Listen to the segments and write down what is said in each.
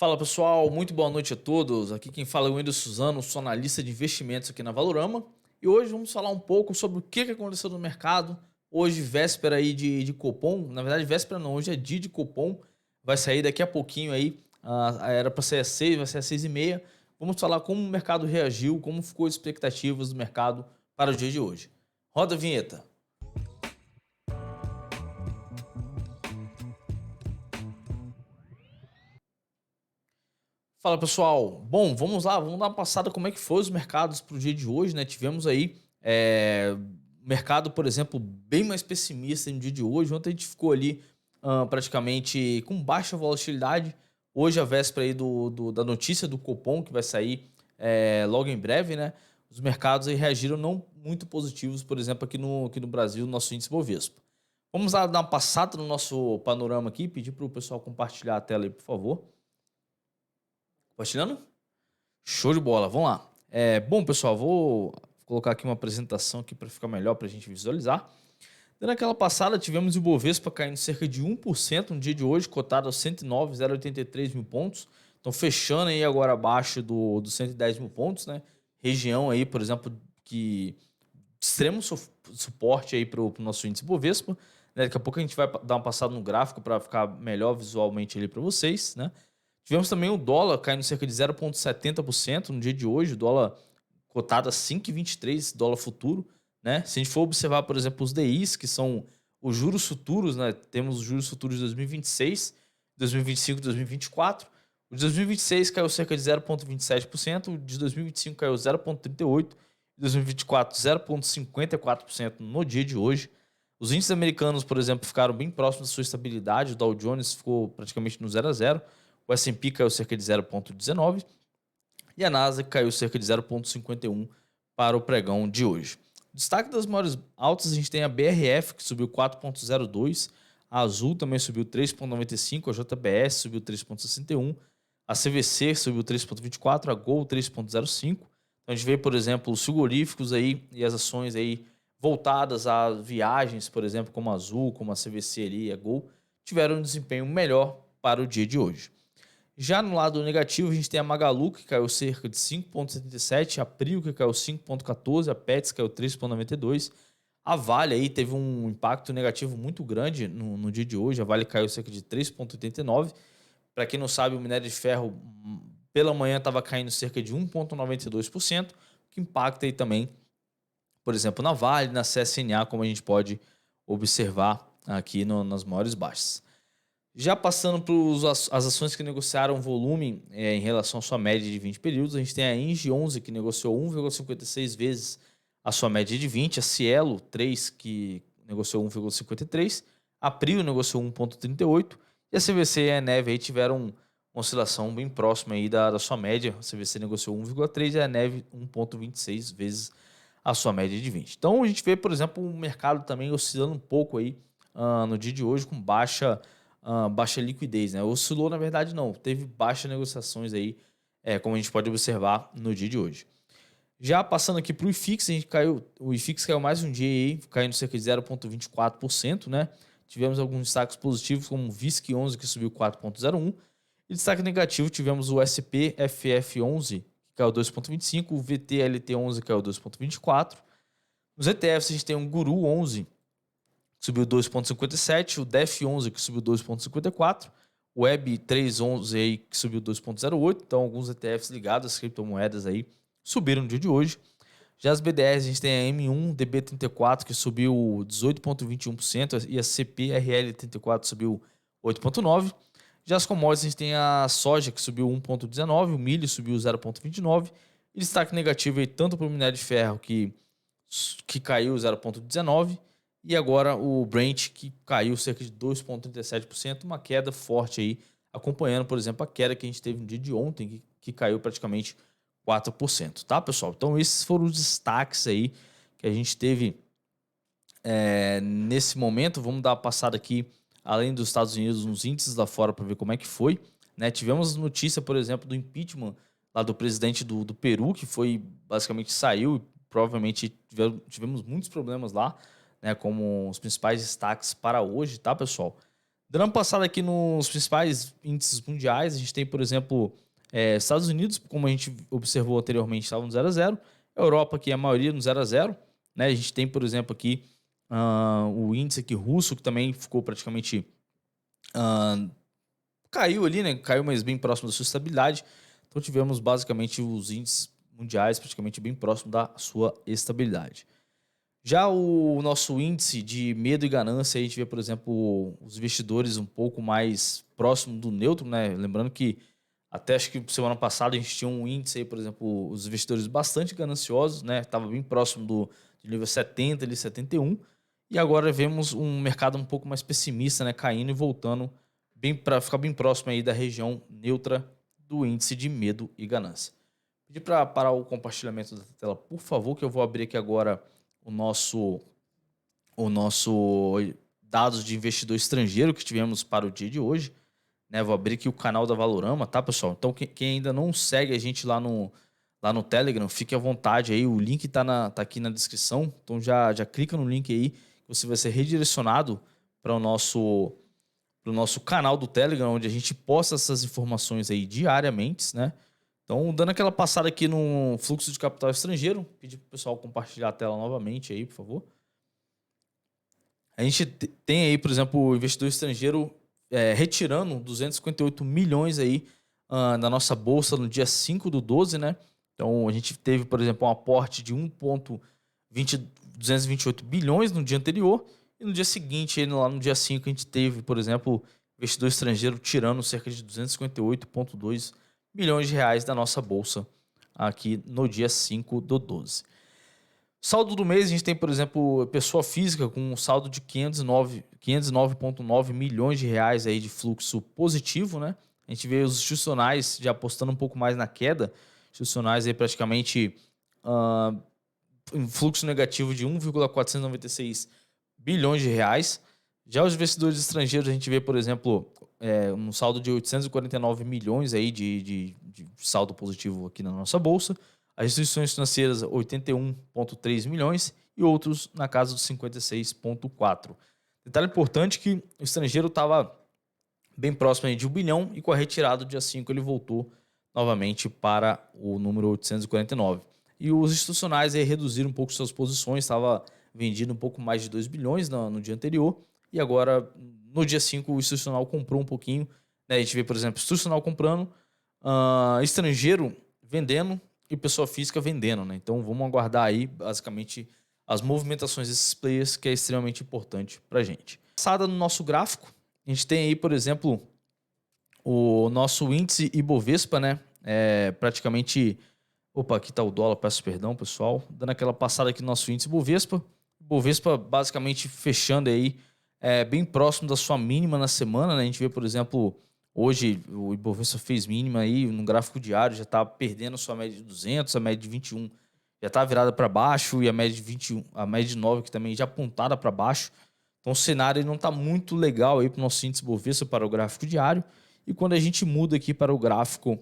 Fala pessoal, muito boa noite a todos. Aqui quem fala é o Whindersson Suzano, sou analista de investimentos aqui na Valorama. E hoje vamos falar um pouco sobre o que aconteceu no mercado. Hoje, véspera aí de Copom, na verdade, véspera não, hoje é dia de Copom. Vai sair daqui a pouquinho aí. Era para ser às 6, vai ser às 6h30. Vamos falar como o mercado reagiu, como ficou as expectativas do mercado para o dia de hoje. Roda a vinheta. Fala pessoal, bom, vamos lá, vamos dar uma passada como é que foi os mercados para o dia de hoje, né? Tivemos aí mercado, por exemplo, bem mais pessimista no dia de hoje. Ontem a gente ficou ali praticamente com baixa volatilidade. Hoje, a véspera aí da notícia do Copom, que vai sair logo em breve, né? Os mercados aí reagiram não muito positivos, por exemplo, aqui no Brasil, no nosso índice Bovespa. Vamos lá dar uma passada no nosso panorama aqui, pedir para o pessoal compartilhar a tela aí, por favor. Compartilhando? Show de bola, vamos lá. Bom, pessoal, vou colocar aqui uma apresentação aqui para ficar melhor para a gente visualizar. Dando aquela passada, tivemos o Bovespa caindo cerca de 1% no dia de hoje, cotado aos 109,083 mil pontos. Então, fechando aí agora abaixo dos 110 mil pontos, né? Região aí, por exemplo, que extremo suporte aí para o nosso índice Bovespa. Né? Daqui a pouco a gente vai dar uma passada no gráfico para ficar melhor visualmente ali para vocês, né? Tivemos também o dólar caindo cerca de 0,70% no dia de hoje, o dólar cotado a 5,23, dólar futuro, né? Se a gente for observar, por exemplo, os DIs, que são os juros futuros, né? Temos os juros futuros de 2026, 2025 e 2024. O de 2026 caiu cerca de 0,27%, o de 2025 caiu 0,38%, e 2024 0,54% no dia de hoje. Os índices americanos, por exemplo, ficaram bem próximos da sua estabilidade, o Dow Jones ficou praticamente no 0 a 0, o S&P caiu cerca de 0,19 e a Nasdaq caiu cerca de 0,51 para o pregão de hoje. Destaque das maiores altas, a gente tem a BRF, que subiu 4,02, a Azul também subiu 3,95, a JBS subiu 3,61, a CVC subiu 3,24, a Gol 3,05. Então a gente vê, por exemplo, os frigoríficos aí e as ações aí voltadas a viagens, por exemplo, como a Azul, como a CVC ali, a Gol, tiveram um desempenho melhor para o dia de hoje. Já no lado negativo, a gente tem a Magalu, que caiu cerca de 5,77, a Prio, que caiu 5,14, a Pets caiu 3,92. A Vale aí teve um impacto negativo muito grande no dia de hoje, a Vale caiu cerca de 3,89. Para quem não sabe, o minério de ferro pela manhã estava caindo cerca de 1,92%, que impacta aí também, por exemplo, na Vale, na CSNA, como a gente pode observar aqui nas maiores baixas. Já passando para as ações que negociaram volume em relação à sua média de 20 períodos, a gente tem a Engie 11, que negociou 1,56 vezes a sua média de 20, a Cielo 3, que negociou 1,53, a Prio negociou 1,38 e a CVC e a Neve aí tiveram uma oscilação bem próxima aí da sua média. A CVC negociou 1,3 e a Neve 1,26 vezes a sua média de 20. Então a gente vê, por exemplo, o mercado também oscilando um pouco aí no dia de hoje com baixa liquidez, né? Oscilou, na verdade, não. Teve baixas negociações aí, como a gente pode observar no dia de hoje. Já passando aqui para o IFIX, o IFIX caiu mais um dia aí, caindo cerca de 0,24%, né? Tivemos alguns destaques positivos, como o VISC 11, que subiu 4,01%. E destaque negativo, tivemos o SPFF 11, que caiu 2,25%, o VTLT 11, que caiu 2,24%. Nos ETFs, a gente tem um Guru 11, que subiu 2,57, o DEF11 que subiu 2,54, o Web 311 aí que subiu 2,08. Então alguns ETFs ligados às criptomoedas aí subiram no dia de hoje. Já as BDRs, a gente tem a M1 DB34 que subiu 18,21% e a CPRL34 subiu 8,9%. Já as commodities, a gente tem a soja que subiu 1,19%, o milho subiu 0,29%. E destaque negativo aí tanto para o minério de ferro que caiu 0,19%, e agora o Brent, que caiu cerca de 2,37%, uma queda forte aí, acompanhando, por exemplo, a queda que a gente teve no dia de ontem, que caiu praticamente 4%, tá, pessoal? Então esses foram os destaques aí que a gente teve nesse momento. Vamos dar uma passada aqui, além dos Estados Unidos, nos índices lá fora para ver como é que foi, né? Tivemos notícia, por exemplo, do impeachment lá do presidente do Peru, que foi, basicamente, saiu e provavelmente tivemos muitos problemas lá, né? Como os principais destaques para hoje, tá, pessoal? Dando uma passada aqui nos principais índices mundiais, a gente tem, por exemplo, Estados Unidos, como a gente observou anteriormente, estava no 0 a 0. Europa, que é a maioria no 0 a 0. Né? A gente tem, por exemplo, aqui o índice aqui russo, que também ficou praticamente... caiu ali, né? Caiu, mas bem próximo da sua estabilidade. Então tivemos basicamente os índices mundiais praticamente bem próximo da sua estabilidade. Já o nosso índice de medo e ganância, a gente vê, por exemplo, os investidores um pouco mais próximo do neutro, né? Lembrando que até acho que semana passada a gente tinha um índice aí, por exemplo, os investidores bastante gananciosos, né? Estava bem próximo do nível 70, ali 71. E agora vemos um mercado um pouco mais pessimista, né? Caindo e voltando bem para ficar bem próximo aí da região neutra do índice de medo e ganância. Pedir para parar o compartilhamento da tela, por favor, que eu vou abrir aqui agora o nosso dados de investidor estrangeiro que tivemos para o dia de hoje, né? Vou abrir aqui o canal da Valorama, tá, pessoal? Então, quem ainda não segue a gente lá no Telegram, fique à vontade aí, o link tá aqui na descrição, então já clica no link aí, que você vai ser redirecionado para o nosso canal do Telegram, onde a gente posta essas informações aí diariamente, né? Então, dando aquela passada aqui no fluxo de capital estrangeiro, pedir para o pessoal compartilhar a tela novamente aí, por favor. A gente tem aí, por exemplo, o investidor estrangeiro retirando 258 milhões aí da nossa bolsa no dia 5/12, né? Então, a gente teve, por exemplo, um aporte de 228 bilhões no dia anterior, e no dia seguinte, lá no dia 5, a gente teve, por exemplo, investidor estrangeiro tirando cerca de 258,2 milhões de reais da nossa bolsa aqui no dia 5/12. Saldo do mês, a gente tem, por exemplo, pessoa física com um saldo de 509,9 milhões de reais aí de fluxo positivo, né? A gente vê os institucionais já apostando um pouco mais na queda, institucionais aí praticamente em fluxo negativo de 1,496 bilhões de reais. Já os investidores estrangeiros, a gente vê, por exemplo, um saldo de 849 milhões aí de saldo positivo aqui na nossa bolsa. As instituições financeiras, 81,3 milhões e outros na casa dos 56,4. Detalhe importante que o estrangeiro estava bem próximo aí de 1 bilhão e com a retirada do dia 5 ele voltou novamente para o número 849. E os institucionais aí reduziram um pouco suas posições, estava vendido um pouco mais de 2 bilhões no dia anterior e agora no dia 5 o institucional comprou um pouquinho. Né? A gente vê, por exemplo, institucional comprando, estrangeiro vendendo e pessoa física vendendo, né? Então vamos aguardar aí, basicamente, as movimentações desses players, que é extremamente importante pra gente. Passada no nosso gráfico, a gente tem aí, por exemplo, o nosso índice Ibovespa, né? Praticamente... Opa, aqui tá o dólar, peço perdão, pessoal. Dando aquela passada aqui no nosso índice Ibovespa. Ibovespa basicamente fechando aí bem próximo da sua mínima na semana, né? A gente vê, por exemplo... Hoje o Ibovespa fez mínima aí no gráfico diário, já está perdendo sua média de 200, a média de 21 já está virada para baixo e a média de 21, a média de 9 que também já apontada para baixo. Então o cenário não está muito legal aí para o nosso índice Ibovespa para o gráfico diário. E quando a gente muda aqui para o gráfico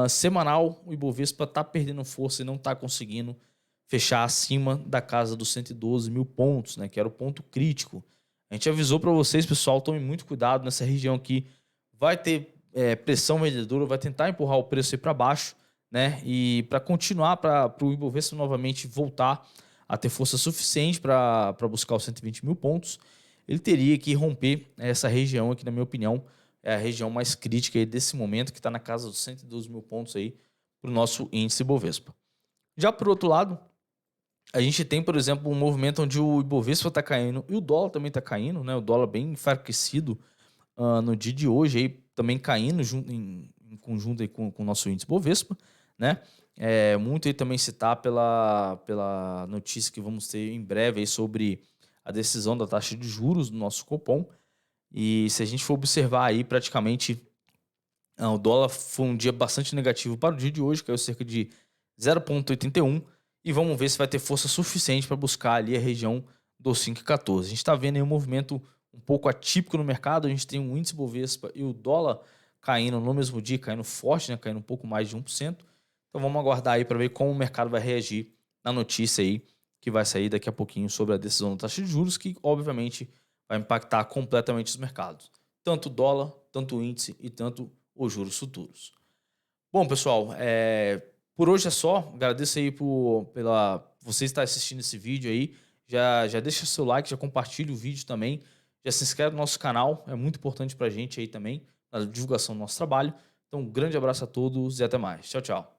semanal, o Ibovespa está perdendo força e não está conseguindo fechar acima da casa dos 112 mil pontos, né, que era o ponto crítico. A gente avisou para vocês, pessoal, tomem muito cuidado nessa região aqui. Vai ter pressão vendedora, vai tentar empurrar o preço aí para baixo, né? E para continuar, para o Ibovespa novamente voltar a ter força suficiente para buscar os 120 mil pontos, ele teria que romper essa região aqui, na minha opinião, é a região mais crítica aí desse momento, que está na casa dos 112 mil pontos aí para o nosso índice Ibovespa. Já por outro lado, a gente tem, por exemplo, um movimento onde o Ibovespa está caindo e o dólar também está caindo, né? O dólar bem enfraquecido no dia de hoje, aí, também caindo em conjunto aí com o nosso índice Bovespa, né? Muito aí também citar pela notícia que vamos ter em breve aí sobre a decisão da taxa de juros do nosso Copom. E se a gente for observar aí, praticamente o dólar foi um dia bastante negativo para o dia de hoje, caiu cerca de 0,81, e vamos ver se vai ter força suficiente para buscar ali a região dos 5,14. A gente está vendo aí um movimento um pouco atípico no mercado. A gente tem um índice Bovespa e o dólar caindo no mesmo dia, caindo forte, né? Caindo um pouco mais de 1%. Então vamos aguardar aí para ver como o mercado vai reagir na notícia aí que vai sair daqui a pouquinho sobre a decisão da taxa de juros, que obviamente vai impactar completamente os mercados. tanto o dólar, tanto o índice e tanto os juros futuros. Bom, pessoal, por hoje é só. Agradeço aí pela você estar assistindo esse vídeo aí. Já deixa seu like, já compartilha o vídeo também. Já se inscreve no nosso canal, é muito importante para a gente aí também, na divulgação do nosso trabalho. Então, um grande abraço a todos e até mais. Tchau, tchau.